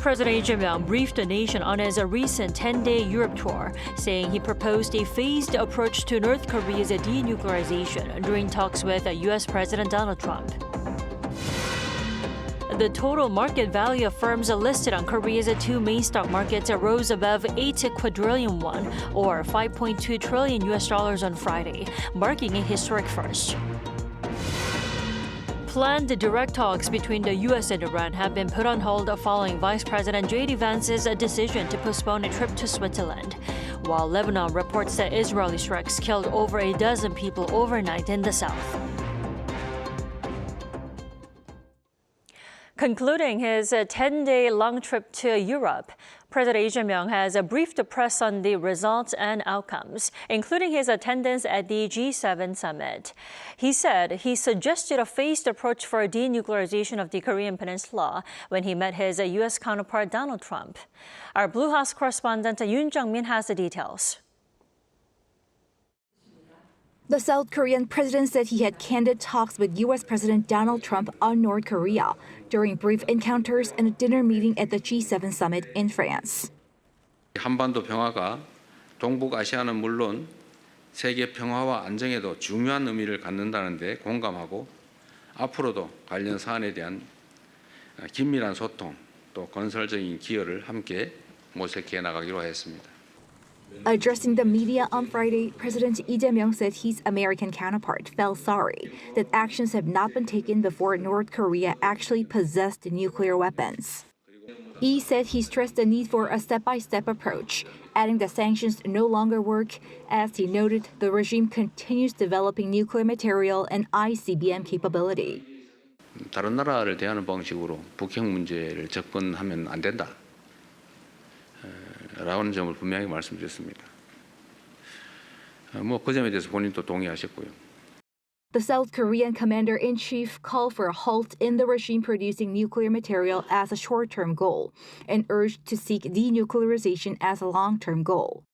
President Lee Jae-myung briefed the nation on his recent 10-day Europe tour, saying he proposed a phased approach to North Korea's denuclearization during talks with U.S. President Donald Trump. The total market value of firms listed on Korea's two main stock markets rose above 8 quadrillion won, or $5.2 trillion on Friday, marking a historic first. Planned direct talks between the U.S. and Iran have been put on hold following Vice President J.D. Vance's decision to postpone a trip to Switzerland, while Lebanon reports that Israeli strikes killed over a dozen people overnight in the south. Concluding his 10-day long trip to Europe, President Lee Jae-myung has briefed the press on the results and outcomes, including his attendance at the G7 summit. He said he suggested a phased approach for denuclearization of the Korean Peninsula when he met his U.S. counterpart Donald Trump. Our Blue House correspondent Yoon Jung-min has the details. The South Korean president said he had candid talks with U.S. President Donald Trump on North Korea during brief encounters and a dinner meeting at the G7 summit in France. 한반도 평화가 동북아시아는 물론 세계 평화와 안정에도 중요한 의미를 갖는다는 데 공감하고 앞으로도 관련 사안에 대한 긴밀한 소통 또 건설적인 기여를 함께 모색해 나가기로 했습니다. Addressing the media on Friday, President Lee Jae-myung said his American counterpart felt sorry that actions have not been taken before North Korea actually possessed nuclear weapons. Lee said he stressed the need for a step-by-step approach, adding that sanctions no longer work. As he noted, the regime continues developing nuclear material and ICBM capability. 다른 나라를 대하는 방식으로 북핵 문제를 접근하면 안 된다. 라는 점을 분명히 말씀드렸습니다. 그 점에 대해서 본인도 동의하셨고요. The South Korean commander-in-chief called for a halt in the regime producing nuclear material as a short-term goal and urged to seek denuclearization as a long-term goal.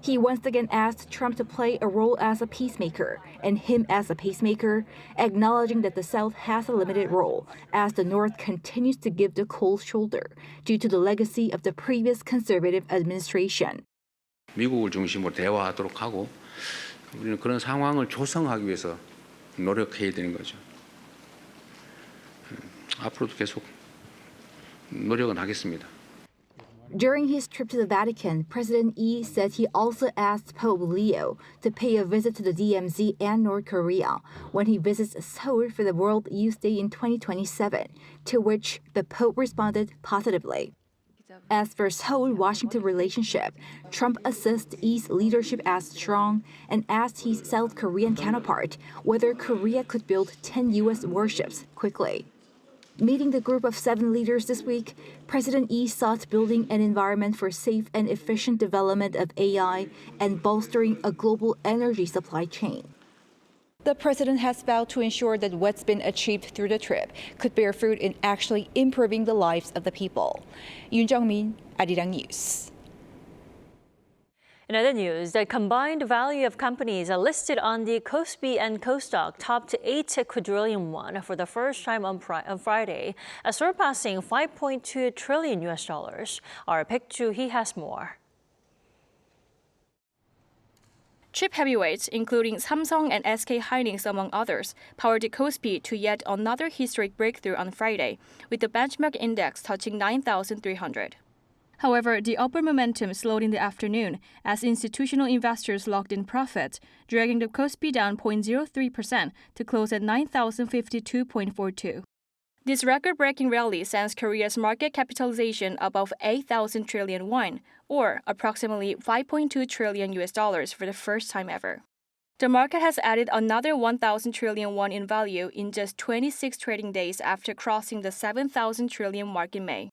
He once again asked Trump to play a role as a peacemaker and him as a pacemaker, acknowledging that the South has a limited role as the North continues to give the cold shoulder due to the legacy of the previous conservative administration. 미국을 중심으로 대화하도록 하고 우리는 그런 상황을 조성하기 위해서 노력해야 되는 거죠. 앞으로도 계속 노력은 하겠습니다. During his trip to the Vatican, President Lee said he also asked Pope Leo to pay a visit to the DMZ and North Korea when he visits Seoul for the World Youth Day in 2027, to which the Pope responded positively. As for Seoul-Washington relationship, Trump assessed Lee's leadership as strong and asked his South Korean counterpart whether Korea could build 10 U.S. warships quickly. Meeting the group of 7 leaders this week, President Lee sought building an environment for safe and efficient development of AI and bolstering a global energy supply chain. The president has vowed to ensure that what's been achieved through the trip could bear fruit in actually improving the lives of the people. Yoon Jung-min, Arirang News. In other news, the combined value of companies listed on the KOSPI and KOSDOC topped 8 quadrillion won for the first time on Friday, surpassing $5.2 trillion. Our Baek Joo-hee has more. Chip heavyweights, including Samsung and SK hynix among others, powered the KOSPI to yet another historic breakthrough on Friday, with the benchmark index touching 9,300. However, the upward momentum slowed in the afternoon as institutional investors locked in profits, dragging the KOSPI down 0.03% to close at 9,052.42. This record-breaking rally sends Korea's market capitalization above 8,000 trillion won, or approximately $5.2 trillion for the first time ever. The market has added another 1,000 trillion won in value in just 26 trading days after crossing the 7,000 trillion mark in May.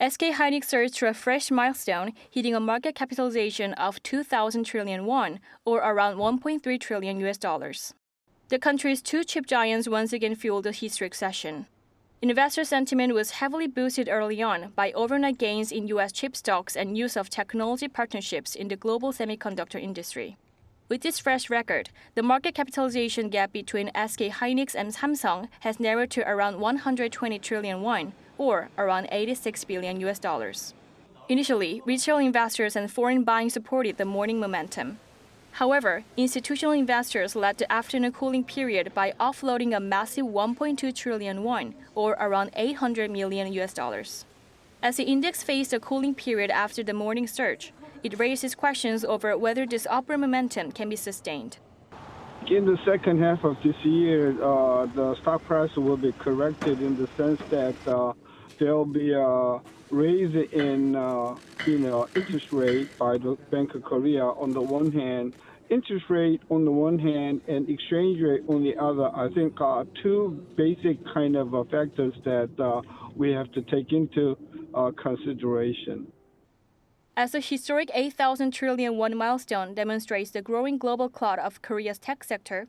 SK hynix surged to a fresh milestone, hitting a market capitalization of 2,000 trillion won, or around $1.3 trillion. The country's 2 chip giants once again fueled the historic session. Investor sentiment was heavily boosted early on by overnight gains in U.S. chip stocks and use of technology partnerships in the global semiconductor industry. With this fresh record, the market capitalization gap between SK hynix and Samsung has narrowed to around 120 trillion won, or around 86 billion US dollars. Initially, retail investors and foreign buying supported the morning momentum. However, institutional investors led the afternoon cooling period by offloading a massive 1.2 trillion won, or around 800 million US dollars. As the index faced a cooling period after the morning surge, it raises questions over whether this upward momentum can be sustained. In the second half of this year, the stock price will be corrected in the sense that there'll be a raise in interest rate by the Bank of Korea on the one hand, interest rate on the one hand, and exchange rate on the other. I think two basic kind of factors that we have to take into consideration. As the historic 8,000 trillion won milestone demonstrates the growing global clout of Korea's tech sector,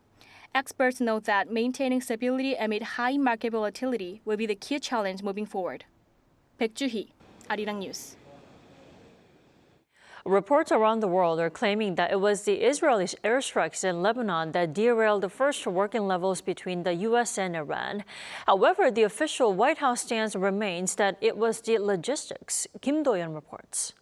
experts note that maintaining stability amid high market volatility will be the key challenge moving forward. Baek Ju-hee, Arirang News. Reports around the world are claiming that it was the Israeli airstrikes in Lebanon that derailed the first working levels between the U.S. and Iran. However, the official White House stance remains that it was the logistics. Kim Do-yeon reports.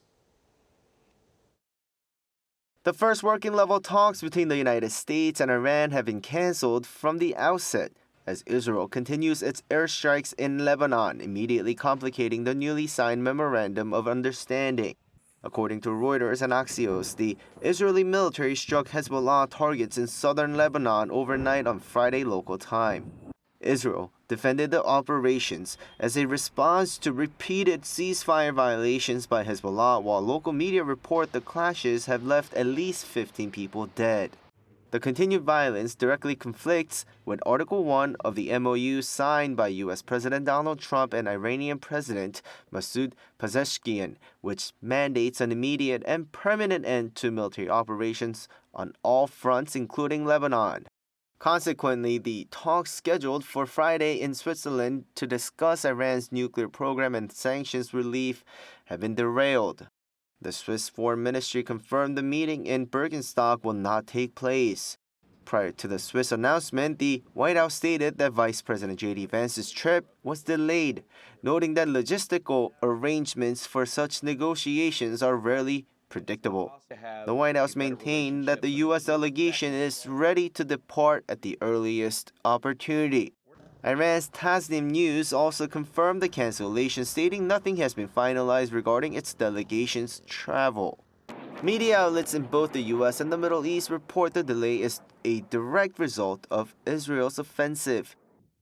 The first working level talks between the United States and Iran have been canceled from the outset as Israel continues its airstrikes in Lebanon, immediately complicating the newly signed Memorandum of Understanding. According to Reuters and Axios, the Israeli military struck Hezbollah targets in southern Lebanon overnight on Friday local time. Israel defended the operations as a response to repeated ceasefire violations by Hezbollah, while local media report the clashes have left at least 15 people dead. The continued violence directly conflicts with Article 1 of the MOU signed by U.S. President Donald Trump and Iranian President Masoud Pezeshkian, which mandates an immediate and permanent end to military operations on all fronts, including Lebanon. Consequently, the talks scheduled for Friday in Switzerland to discuss Iran's nuclear program and sanctions relief have been derailed. The Swiss Foreign Ministry confirmed the meeting in Birkenstock will not take place. Prior to the Swiss announcement, the White House stated that Vice President J.D. Vance's trip was delayed, noting that logistical arrangements for such negotiations are rarely predictable. The White House maintained that the U.S. delegation is ready to depart at the earliest opportunity. Iran's Tasnim News also confirmed the cancellation, stating nothing has been finalized regarding its delegation's travel. Media outlets in both the U.S. and the Middle East report the delay is a direct result of Israel's offensive.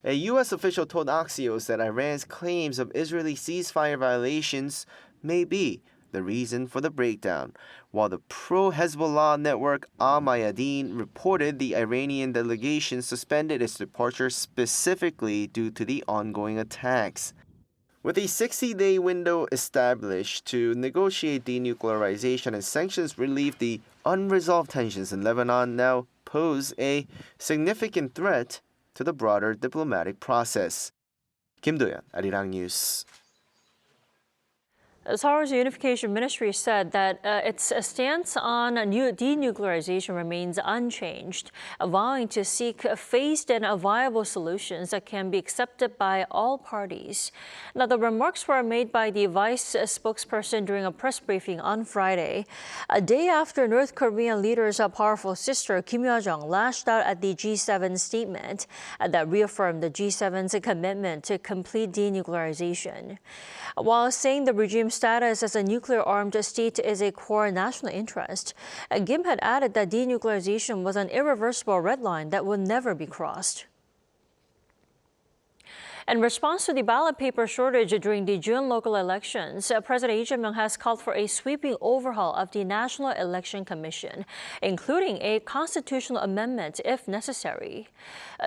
A U.S. official told Axios that Iran's claims of Israeli ceasefire violations may be the reason for the breakdown, while the pro-Hezbollah network Al-Mayadeen reported the Iranian delegation suspended its departure specifically due to the ongoing attacks. With a 60-day window established to negotiate denuclearization and sanctions relief, the unresolved tensions in Lebanon now pose a significant threat to the broader diplomatic process. Kim Do-yeon, Arirang News. Seoul's unification ministry said that its stance on denuclearization remains unchanged, vowing to seek phased and viable solutions that can be accepted by all parties. Now, the remarks were made by the vice spokesperson during a press briefing on Friday, a day after North Korean leader's powerful sister Kim Yo-jong lashed out at the G7 statement that reaffirmed the G7's commitment to complete denuclearization. While saying the regime's status as a nuclear-armed state is a core national interest, Kim had added that denuclearization was an irreversible red line that would never be crossed. In response to the ballot paper shortage during the June local elections, President Lee Jae-myung has called for a sweeping overhaul of the National Election Commission, including a constitutional amendment if necessary.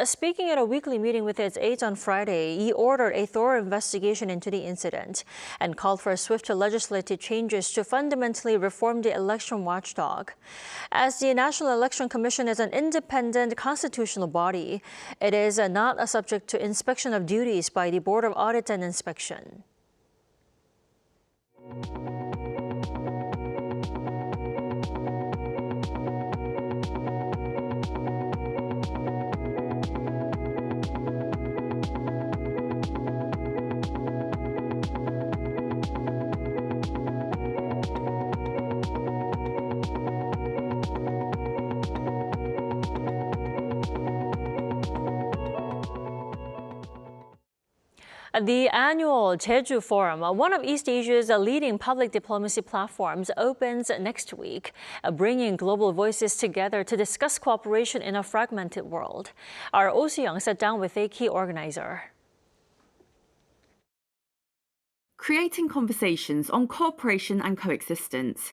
Speaking at a weekly meeting with its aides on Friday, he ordered a thorough investigation into the incident and called for swift legislative changes to fundamentally reform the election watchdog. As the National Election Commission is an independent constitutional body, it is not subject to inspection of duties by the Board of Audit and Inspection. The annual Jeju Forum, one of East Asia's leading public diplomacy platforms, opens next week, bringing global voices together to discuss cooperation in a fragmented world. Our Oh Soo-young sat down with a key organizer. Creating conversations on cooperation and coexistence.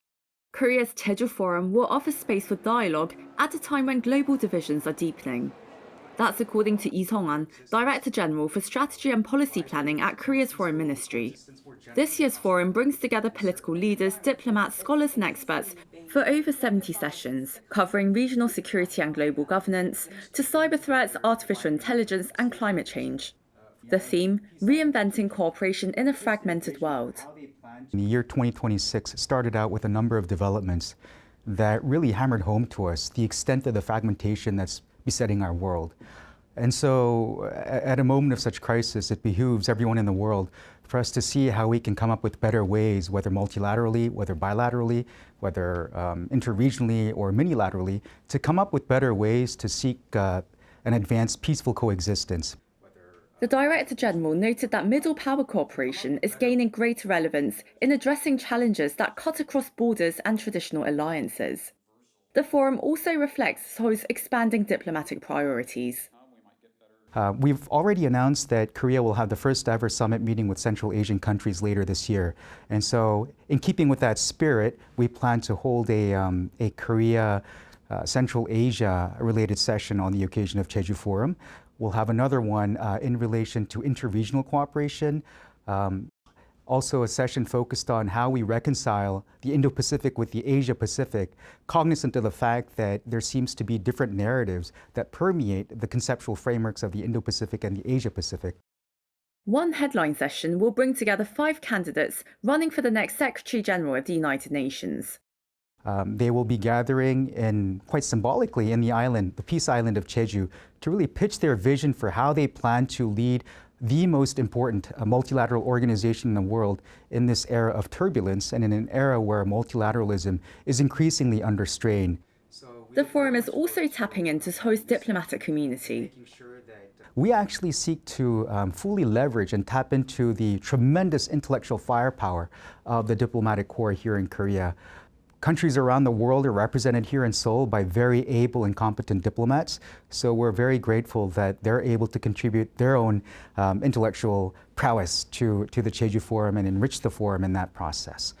Korea's Jeju Forum will offer space for dialogue at a time when global divisions are deepening. That's according to Lee Sung-an, Director General for Strategy and Policy Planning at Korea's Foreign Ministry. This year's forum brings together political leaders, diplomats, scholars and experts for over 70 sessions, covering regional security and global governance, to cyber threats, artificial intelligence and climate change. The theme, reinventing cooperation in a fragmented world. The year 2026 started out with a number of developments that really hammered home to us the extent of the fragmentation that's besetting our world. And so at a moment of such crisis, it behooves everyone in the world for us to see how we can come up with better ways, whether multilaterally, whether bilaterally, whether interregionally or minilaterally, to come up with better ways to seek and advance peaceful coexistence. The Director General noted that middle power cooperation is gaining greater relevance in addressing challenges that cut across borders and traditional alliances. The forum also reflects Seoul's expanding diplomatic priorities. We've already announced that Korea will have the first ever summit meeting with Central Asian countries later this year. And so in keeping with that spirit, we plan to hold a Korea Central Asia related session on the occasion of Jeju Forum. We'll have another one in relation to interregional cooperation. Also a session focused on how we reconcile the Indo-Pacific with the Asia-Pacific, cognizant of the fact that there seems to be different narratives that permeate the conceptual frameworks of the Indo-Pacific and the Asia-Pacific. One headline session will bring together 5 candidates running for the next Secretary General of the United Nations. They will be gathering quite symbolically in the Peace Island of Jeju, to really pitch their vision for how they plan to lead the most important multilateral organization in the world in this era of turbulence and in an era where multilateralism is increasingly under strain. The forum is also tapping into Seoul's diplomatic community. We actually seek to fully leverage and tap into the tremendous intellectual firepower of the diplomatic corps here in Korea. Countries around the world are represented here in Seoul by very able and competent diplomats, so we're very grateful that they're able to contribute their own intellectual prowess to the Jeju Forum and enrich the forum in that process.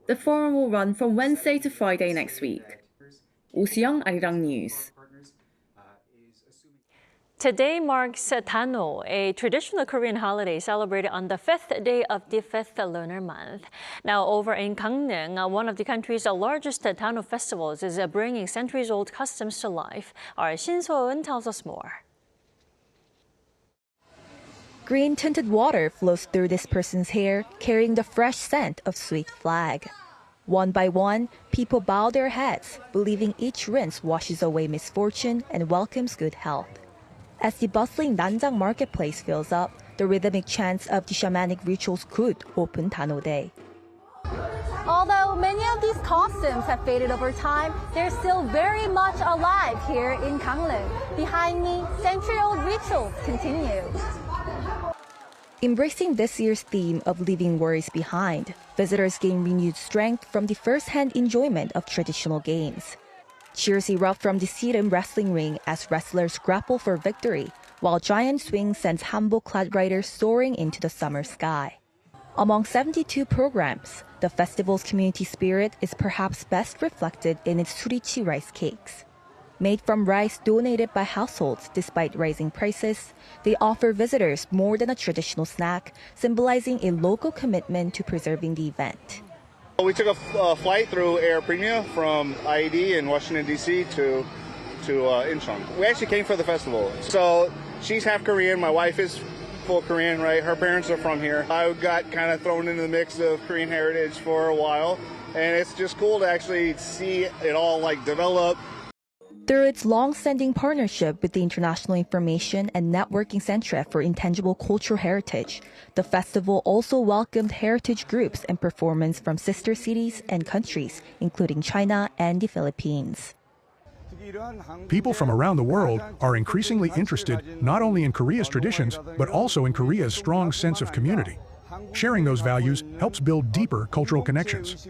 The forum will run from Wednesday to Friday next week. Oh Soo-young, Arirang News. Today marks Dano, a traditional Korean holiday celebrated on the 5th day of the 5th lunar month. Now over in Gangneung, one of the country's largest Dano festivals is bringing centuries-old customs to life. Our Shin So-eun tells us more. Green-tinted water flows through this person's hair, carrying the fresh scent of sweet flag. One by one, people bow their heads, believing each rinse washes away misfortune and welcomes good health. As the bustling Nanjang marketplace fills up, the rhythmic chants of the shamanic rituals could open Dano Day. Although many of these costumes have faded over time, they're still very much alive here in Gangneung. Behind me, century-old rituals continue. Embracing this year's theme of leaving worries behind, visitors gain renewed strength from the first-hand enjoyment of traditional games. Cheers erupt from the Sirim wrestling ring as wrestlers grapple for victory, while giant swing sends hanbok-clad riders soaring into the summer sky. Among 72 programs, the festival's community spirit is perhaps best reflected in its surichi rice cakes. Made from rice donated by households despite rising prices, they offer visitors more than a traditional snack, symbolizing a local commitment to preserving the event. We took a flight through Air Premia from IED in Washington, D.C. to Incheon. We actually came for the festival. So she's half Korean. My wife is full Korean, right? Her parents are from here. I got kind of thrown into the mix of Korean heritage for a while. And it's just cool to actually see it all develop. Through its long-standing partnership with the International Information and Networking Center for Intangible Cultural Heritage, the festival also welcomed heritage groups and performance from sister cities and countries, including China and the Philippines. People from around the world are increasingly interested not only in Korea's traditions, but also in Korea's strong sense of community. Sharing those values helps build deeper cultural connections.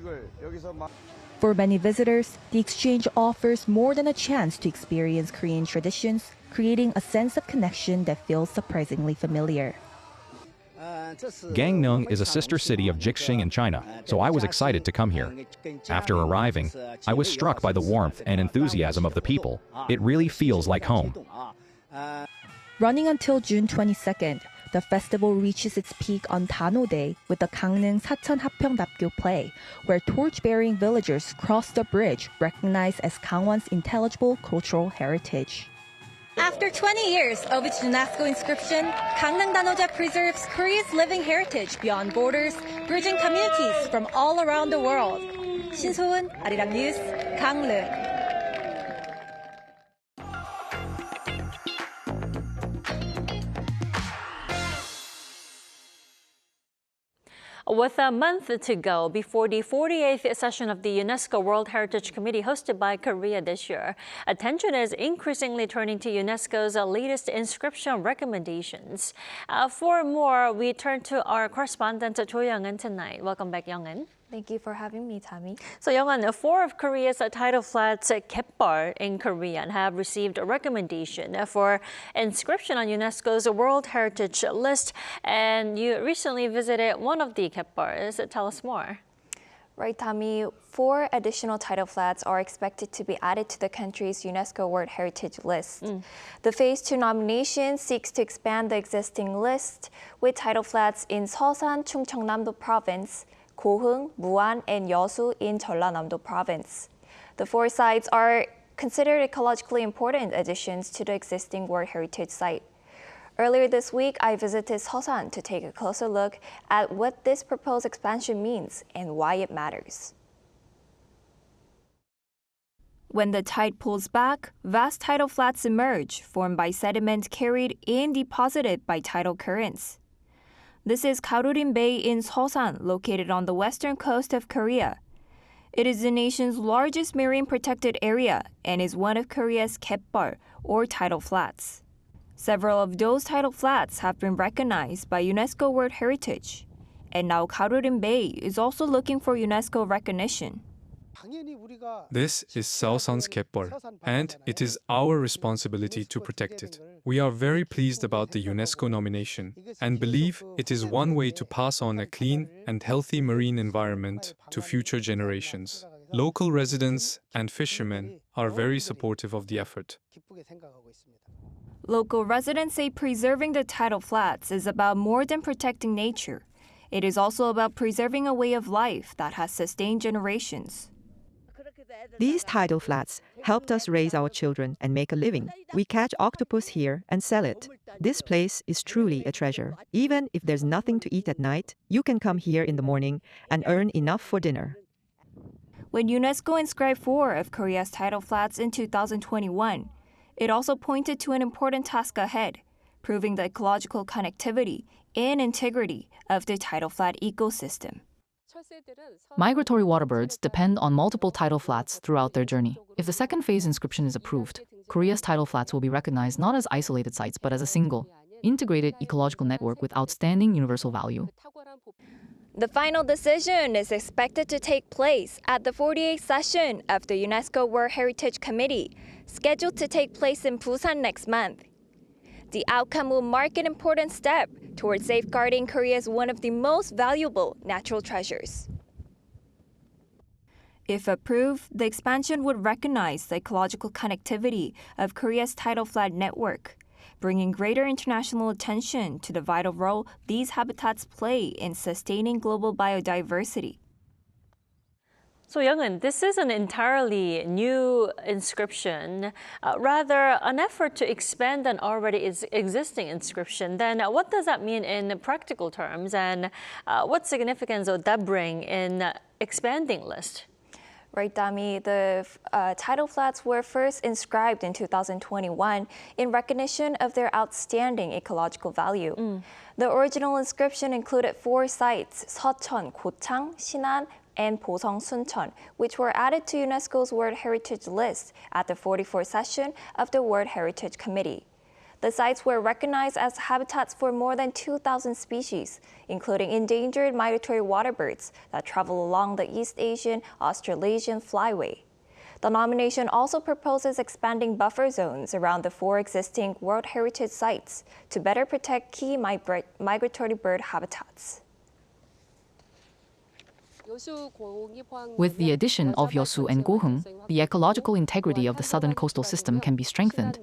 For many visitors, the exchange offers more than a chance to experience Korean traditions, creating a sense of connection that feels surprisingly familiar. Gangneung is a sister city of Jixing in China, so I was excited to come here. After arriving, I was struck by the warmth and enthusiasm of the people. It really feels like home. Running until June 22nd, the festival reaches its peak on Danoje Day with the Gangneung Sacheon play, where torch-bearing villagers cross the bridge recognized as Gangwon's intelligible cultural heritage. After 20 years of its UNESCO inscription, Gangneung Danoje preserves Korea's living heritage beyond borders, bridging communities from all around the world. 신소은, Arirang News, Gangneung. With a month to go before the 48th session of the UNESCO World Heritage Committee hosted by Korea this year, attention is increasingly turning to UNESCO's latest inscription recommendations. For more, we turn to our correspondent Jo Young-eun tonight. Welcome back, Young-eun. Thank you for having me, Tammy. So, Young-eun, 4 of Korea's tidal flats, Kepbar in Korean, have received a recommendation for inscription on UNESCO's World Heritage List. And you recently visited one of the Kepbars. Tell us more. Right, Tammy. 4 additional tidal flats are expected to be added to the country's UNESCO World Heritage List. The Phase 2 nomination seeks to expand the existing list with tidal flats in Seosan, Chungcheongnam-do Province, Goheung, Muan, and Yeosu in Jeollanam-do Province. The 4 sites are considered ecologically important additions to the existing World Heritage Site. Earlier this week, I visited Seosan to take a closer look at what this proposed expansion means and why it matters. When the tide pulls back, vast tidal flats emerge, formed by sediment carried and deposited by tidal currents. This is Garurin Bay in Seosan, located on the western coast of Korea. It is the nation's largest marine protected area and is one of Korea's Kepbar, or tidal flats. Several of those tidal flats have been recognized by UNESCO World Heritage, and now Garurin Bay is also looking for UNESCO recognition. This is Seosan's Kepbar, and it is our responsibility to protect it. We are very pleased about the UNESCO nomination and believe it is one way to pass on a clean and healthy marine environment to future generations. Local residents and fishermen are very supportive of the effort. Local residents say preserving the tidal flats is about more than protecting nature. It is also about preserving a way of life that has sustained generations. These tidal flats helped us raise our children and make a living. We catch octopus here and sell it. This place is truly a treasure. Even if there's nothing to eat at night, you can come here in the morning and earn enough for dinner. When UNESCO inscribed 4 of Korea's tidal flats in 2021, it also pointed to an important task ahead, proving the ecological connectivity and integrity of the tidal flat ecosystem. Migratory waterbirds depend on multiple tidal flats throughout their journey. If the second phase inscription is approved, Korea's tidal flats will be recognized not as isolated sites, but as a single, integrated ecological network with outstanding universal value. The final decision is expected to take place at the 48th session of the UNESCO World Heritage Committee, scheduled to take place in Busan next month. The outcome will mark an important step towards safeguarding Korea's one of the most valuable natural treasures. If approved, the expansion would recognize the ecological connectivity of Korea's tidal flat network, bringing greater international attention to the vital role these habitats play in sustaining global biodiversity. So, Young-eun, this is an entirely new inscription, rather an effort to expand an already existing inscription. Then what does that mean in practical terms, and what significance would that bring in expanding list? Right, Dami. The tidal flats were first inscribed in 2021 in recognition of their outstanding ecological value. The original inscription included 4 sites, Seocheon, Gochang, Sinan, and Bosong Suncheon, which were added to UNESCO's World Heritage List at the 44th session of the World Heritage Committee. The sites were recognized as habitats for more than 2,000 species, including endangered migratory waterbirds that travel along the East Asian Australasian flyway. The nomination also proposes expanding buffer zones around the 4 existing World Heritage sites to better protect key migratory bird habitats. With the addition of Yeosu and Goheung, the ecological integrity of the southern coastal system can be strengthened.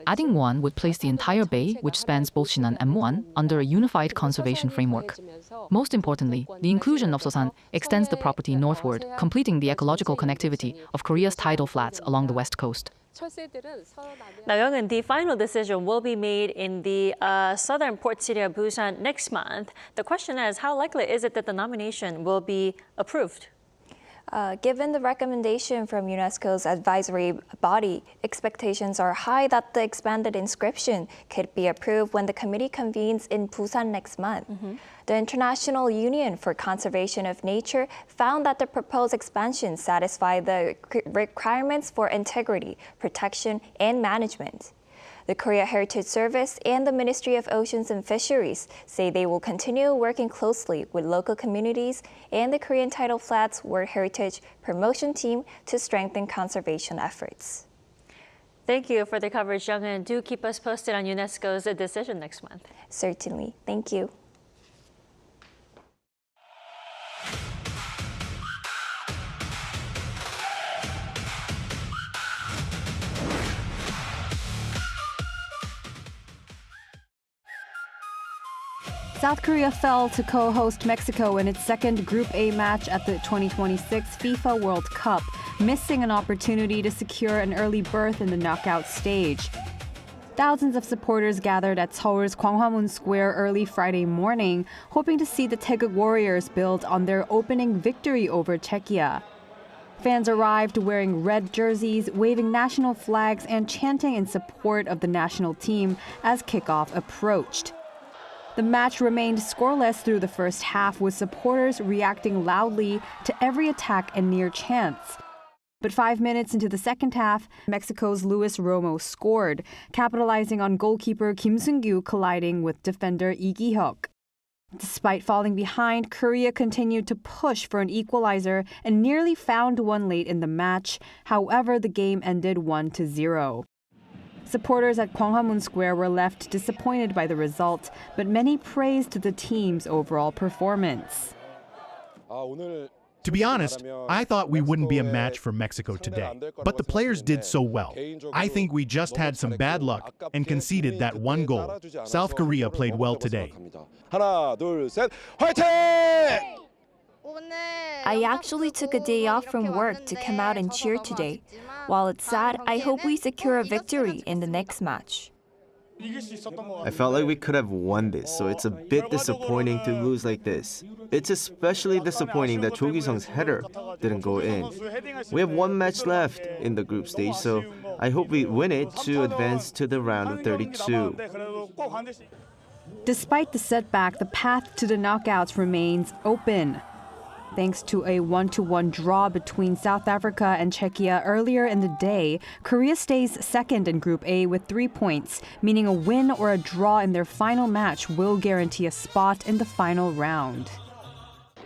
Adding one would place the entire bay, which spans both Sinan and Muan, under a unified conservation framework. Most importantly, the inclusion of Sosan extends the property northward, completing the ecological connectivity of Korea's tidal flats along the west coast. Now, Young-eun, the final decision will be made in the southern port city of Busan next month. The question is, how likely is it that the nomination will be approved? Given the recommendation from UNESCO's advisory body, expectations are high that the expanded inscription could be approved when the committee convenes in Busan next month. The International Union for Conservation of Nature found that the proposed expansion satisfied the requirements for integrity, protection, and management. The Korea Heritage Service and the Ministry of Oceans and Fisheries say they will continue working closely with local communities and the Korean Tidal Flats World Heritage Promotion Team to strengthen conservation efforts. Thank you for the coverage, Young-eun. Do keep us posted on UNESCO's decision next month. Certainly. Thank you. South Korea fell to co-host Mexico in its second Group A match at the 2026 FIFA World Cup, missing an opportunity to secure an early berth in the knockout stage. Thousands of supporters gathered at Seoul's Gwanghwamun Square early Friday morning, hoping to see the Taeguk Warriors build on their opening victory over Czechia. Fans arrived wearing red jerseys, waving national flags, and chanting in support of the national team as kickoff approached. The match remained scoreless through the first half, with supporters reacting loudly to every attack and near chance. But 5 minutes into the second half, Mexico's Luis Romo scored, capitalizing on goalkeeper Kim Seung-gyu colliding with defender Lee Gi-hyuk. Despite falling behind, Korea continued to push for an equalizer and nearly found one late in the match. However, the game ended 1-0. Supporters at Gwanghwamun Square were left disappointed by the result, but many praised the team's overall performance. To be honest, I thought we wouldn't be a match for Mexico today, but the players did so well. I think we just had some bad luck and conceded that one goal. South Korea played well today. I actually took a day off from work to come out and cheer today. While it's sad, I hope we secure a victory in the next match. I felt like we could have won this, so it's a bit disappointing to lose like this. It's especially disappointing that Cho Gi-sung's header didn't go in. We have one match left in the group stage, so I hope we win it to advance to the round of 32. Despite the setback, the path to the knockouts remains open. Thanks to a 1-1 draw between South Africa and Czechia earlier in the day, Korea stays second in Group A with 3 points, meaning a win or a draw in their final match will guarantee a spot in the final round.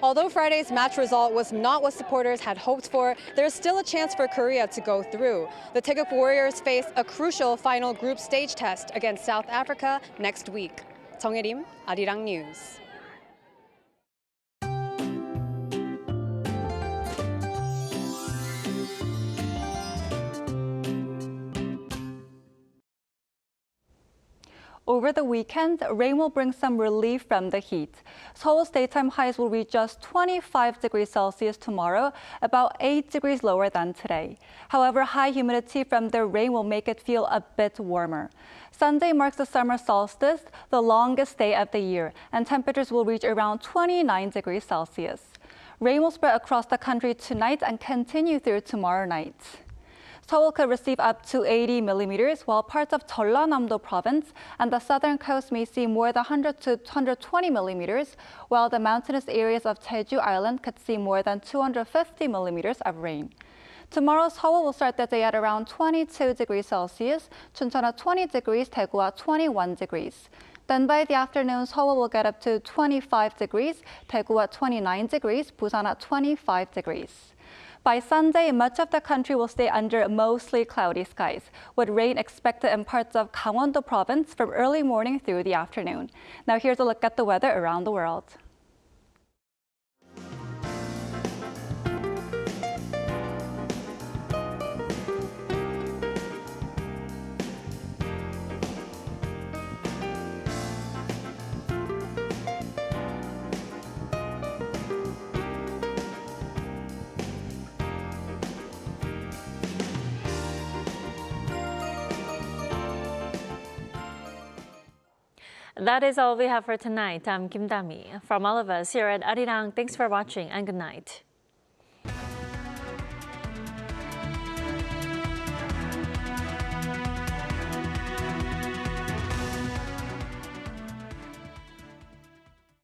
Although Friday's match result was not what supporters had hoped for, there's still a chance for Korea to go through. The Taeguk Warriors face a crucial final group stage test against South Africa next week. 정혜림, Arirang News. Over the weekend, rain will bring some relief from the heat. Seoul's daytime highs will reach just 25 degrees Celsius tomorrow, about 8 degrees lower than today. However, high humidity from the rain will make it feel a bit warmer. Sunday marks the summer solstice, the longest day of the year, and temperatures will reach around 29 degrees Celsius. Rain will spread across the country tonight and continue through tomorrow night. Seoul could receive up to 80 millimeters, while parts of Jeollanam-do province and the southern coast may see more than 100 to 120 millimeters, while the mountainous areas of Jeju Island could see more than 250 millimeters of rain. Tomorrow, Seoul will start the day at around 22 degrees Celsius, Chuncheon at 20 degrees, Daegu at 21 degrees. Then by the afternoon, Seoul will get up to 25 degrees, Daegu at 29 degrees, Busan at 25 degrees. By Sunday, much of the country will stay under mostly cloudy skies, with rain expected in parts of Gangneung province from early morning through the afternoon. Now here's a look at the weather around the world. That is all we have for tonight. I'm Kim Dami. From all of us here at Arirang, thanks for watching and good night.